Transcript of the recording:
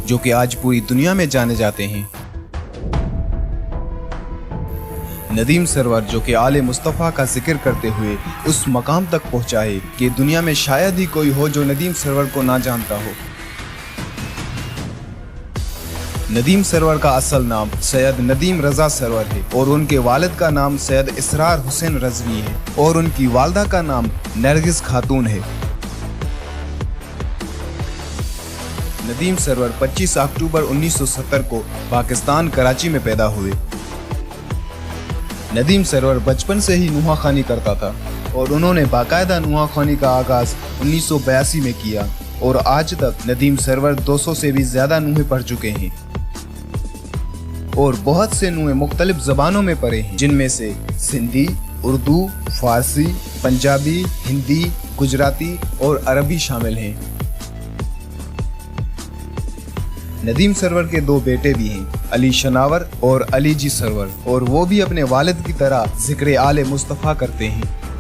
जो कि आज पूरी दुनिया में जाने जाते हैं। नदीम सरवर जो कि आले मुस्तफ़ा का जिक्र करते हुए उस मकाम तक पहुंचा है कि दुनिया में शायद ही कोई हो जो नदीम सरवर को ना जानता हो। नदीम सरवर का असल नाम सैयद नदीम रजा सरवर है और उनके वालिद का नाम सैयद इसरार हुसैन रजवी है और उनकी वालदा का नाम नरगिस खातून है। नदीम सरवर 25 अक्टूबर 1970 को पाकिस्तान कराची में पैदा हुए। नदीम सरवर बचपन से ही नुहाखानी करता था और उन्होंने बाकायदा नुहाखानी का आगाज 1982 में किया और आज तक नदीम सरवर 200 से भी ज्यादा नुहे पढ़ चुके हैं और बहुत से नुहे मुख्तलिफ जबानों में पढ़े हैं, जिनमें से सिंधी, उर्दू, फारसी, पंजाबी, हिंदी, गुजराती और अरबी शामिल हैं। नदीम सरवर के दो बेटे भी हैं, अली शनावर और अली जी सरवर, और वो भी अपने वालिद की तरह जिक्र आले मुस्तफ़ा करते हैं।